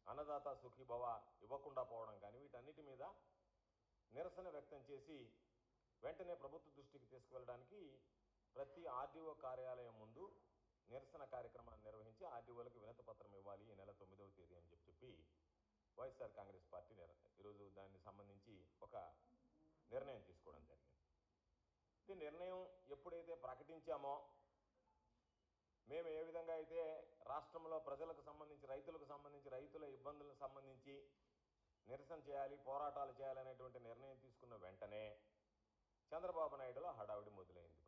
అన్నదాత సుఖీభవ ఇవ్వకుండా పోవడం కానీ వీటన్నిటి మీద నిరసన వ్యక్తం చేసి వెంటనే ప్రభుత్వ దృష్టికి తీసుకువెళ్ళడానికి ప్రతి ఆర్డీఓ కార్యాలయం ముందు నిరసన కార్యక్రమాన్ని నిర్వహించి ఆర్డీఓలకు వినతి పత్రం ఇవ్వాలి ఈ నెల 9వ తేదీ అని చెప్పి వైఎస్ఆర్ కాంగ్రెస్ పార్టీ ఈరోజు దానికి సంబంధించి ఒక నిర్ణయం తీసుకోవడం జరిగింది. ఈ నిర్ణయం ఎప్పుడైతే ప్రకటించామో మేము ఏ విధంగా అయితే రాష్ట్రంలో ప్రజలకు సంబంధించి రైతుల ఇబ్బందులకు సంబంధించి నిరసన చేయాలి, పోరాటాలు చేయాలనేటువంటి నిర్ణయం తీసుకున్న వెంటనే చంద్రబాబు నాయుడులో హడావిడి మొదలైంది.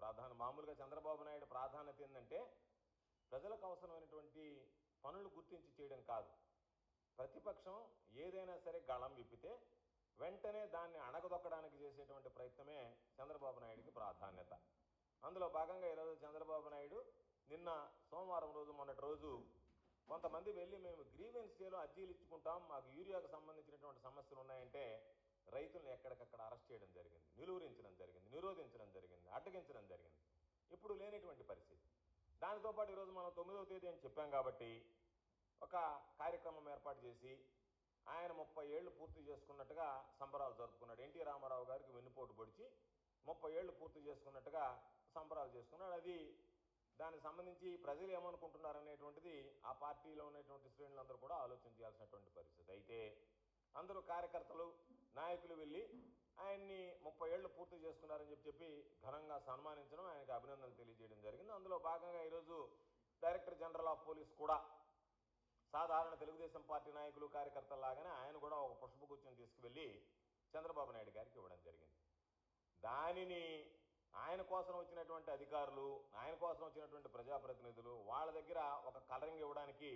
మామూలుగా చంద్రబాబు నాయుడు ప్రాధాన్యత ఏంటంటే ప్రజలకు అవసరమైనటువంటి పనులు గుర్తించి చేయడం కాదు. ప్రతిపక్షం ఏదైనా సరే గళం విప్పితే వెంటనే దాన్ని అణగదొక్కడానికి చేసేటువంటి ప్రయత్నమే చంద్రబాబు నాయుడికి ప్రాధాన్యత. అందులో భాగంగా ఈరోజు చంద్రబాబు నాయుడు నిన్న సోమవారం రోజు మొన్నటి రోజు కొంతమంది వెళ్ళి మేము గ్రీవెన్స్ డేలో అర్జీలు ఇచ్చుకుంటాం, మాకు యూరియాకు సంబంధించినటువంటి సమస్యలు ఉన్నాయంటే రైతులను ఎక్కడికక్కడ అరెస్ట్ చేయడం జరిగింది, నిలువరించడం జరిగింది, నిరోధించడం జరిగింది, అడ్డగించడం జరిగింది. ఇప్పుడు లేనటువంటి పరిస్థితి. దానితో పాటు ఈరోజు మనం 9వ తేదీ అని చెప్పాం కాబట్టి ఒక కార్యక్రమం ఏర్పాటు చేసి ఆయన 30 ఏళ్ళు పూర్తి చేసుకున్నట్టుగా సంబరాలు జరుపుకున్నాడు. ఎన్టీ రామారావు గారికి వెన్నుపోటు పొడిచి 30 ఏళ్ళు పూర్తి చేసుకున్నట్టుగా సంబరాలు చేసుకున్నాడు. అది దానికి సంబంధించి ప్రజలు ఏమనుకుంటున్నారనేటువంటిది ఆ పార్టీలో ఉన్నటువంటి శ్రేణులందరూ కూడా ఆలోచన చేయాల్సినటువంటి పరిస్థితి. అయితే అందరూ కార్యకర్తలు నాయకులు వెళ్ళి ఆయన్ని 30 ఏళ్ళు పూర్తి చేసుకున్నారని చెప్పి ఘనంగా సన్మానించడం, ఆయనకు అభినందనలు తెలియజేయడం జరిగింది. అందులో భాగంగా ఈరోజు డైరెక్టర్ జనరల్ ఆఫ్ పోలీస్ కూడా సాధారణ తెలుగుదేశం పార్టీ నాయకులు కార్యకర్తలాగానే ఆయన కూడా ఒక పుష్పగుచ్చం తీసుకువెళ్ళి చంద్రబాబు నాయుడు గారికి ఇవ్వడం జరిగింది. దానిని ఆయన కోసం వచ్చినటువంటి అధికారులు, ఆయన కోసం వచ్చినటువంటి ప్రజాప్రతినిధులు వాళ్ళ దగ్గర ఒక కలరింగ్ ఇవ్వడానికి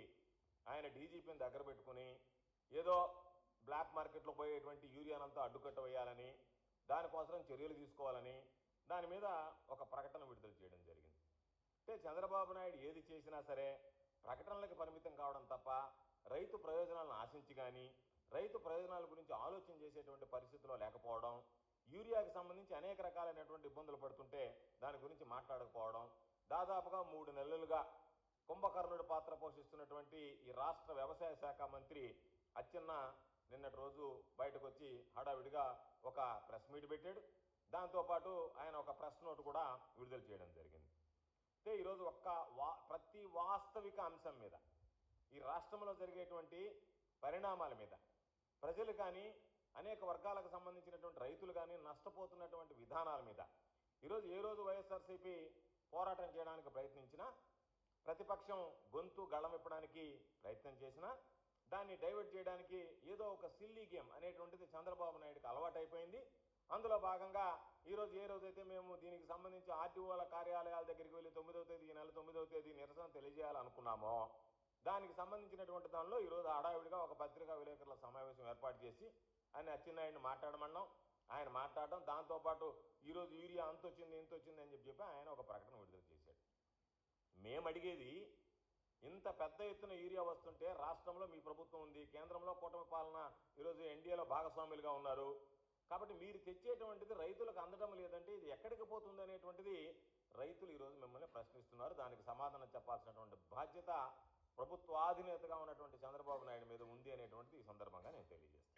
ఆయన డీజీపీని దగ్గర పెట్టుకుని ఏదో బ్లాక్ మార్కెట్లో పోయేటువంటి యూరియానంతా అడ్డుకట్ట వేయాలని, దానికోసం చర్యలు తీసుకోవాలని దాని మీద ఒక ప్రకటన విడుదల చేయడం జరిగింది. అంటే చంద్రబాబు నాయుడు ఏది చేసినా సరే ప్రకటనలకు పరిమితం కావడం తప్ప రైతు ప్రయోజనాలను ఆశించి కానీ రైతు ప్రయోజనాల గురించి ఆలోచన చేసేటువంటి పరిస్థితిలో లేకపోవడం, యూరియాకి సంబంధించి అనేక రకాలైనటువంటి ఇబ్బందులు పడుతుంటే దాని గురించి మాట్లాడకపోవడం, దాదాపుగా 3 నెలలుగా కుంభకర్ణుడి పాత్ర పోషిస్తున్నటువంటి ఈ రాష్ట్ర వ్యవసాయ శాఖ మంత్రి అచ్చెన్న నిన్నటి రోజు బయటకు వచ్చి హడావిడిగా ఒక ప్రెస్ మీట్ పెట్టాడు. దాంతోపాటు ఆయన ఒక ప్రెస్ నోట్ కూడా విడుదల చేయడం జరిగింది. అంటే ఈరోజు ప్రతి వాస్తవిక అంశం మీద, ఈ రాష్ట్రంలో జరిగేటువంటి పరిణామాల మీద ప్రజలు కానీ అనేక వర్గాలకు సంబంధించినటువంటి రైతులు కానీ నష్టపోతున్నటువంటి విధానాల మీద ఈరోజు ఏ రోజు వైఎస్ఆర్సీపీ పోరాటం చేయడానికి ప్రయత్నించినా, ప్రతిపక్షం గొంతు గళమిప్పడానికి ప్రయత్నం చేసినా దాన్ని డైవర్ట్ చేయడానికి ఏదో ఒక సిల్లీ గేమ్ అనేటువంటిది చంద్రబాబు నాయుడుకి అలవాటైపోయింది. అందులో భాగంగా ఈరోజు ఏ రోజైతే మేము దీనికి సంబంధించి ఆర్టీఓల కార్యాలయాల దగ్గరికి వెళ్ళి 9వ తేదీ ఈ నెల 9వ తేదీ నిరసన తెలియజేయాలనుకున్నామో దానికి సంబంధించినటువంటి దానిలో ఈరోజు హడావిడిగా ఒక పత్రికా విలేకరుల సమావేశం ఏర్పాటు చేసి ఆయన అచ్చెన్నాయుడిని మాట్లాడమన్నాం. ఆయన మాట్లాడడం, దాంతోపాటు ఈరోజు యూరియా ఇంత వచ్చింది అని చెప్పి ఆయన ఒక ప్రకటన విడుదల చేశాడు. మేము అడిగేది, ఇంత పెద్ద ఎత్తున యూరియా వస్తుంటే రాష్ట్రంలో మీ ప్రభుత్వం ఉంది, కేంద్రంలో కూటమి పాలన ఈరోజు ఎన్డీఏలో భాగస్వాములుగా ఉన్నారు కాబట్టి మీరు తెచ్చేటువంటిది రైతులకు అందడం లేదంటే ఇది ఎక్కడికి పోతుంది అనేటువంటిది రైతులు ఈరోజు మిమ్మల్ని ప్రశ్నిస్తున్నారు. దానికి సమాధానం చెప్పాల్సినటువంటి బాధ్యత ప్రభుత్వాధినేతగా ఉన్నటువంటి చంద్రబాబు నాయుడు మీద ఉంది అనేటువంటిది ఈ సందర్భంగా నేను తెలియజేస్తాను.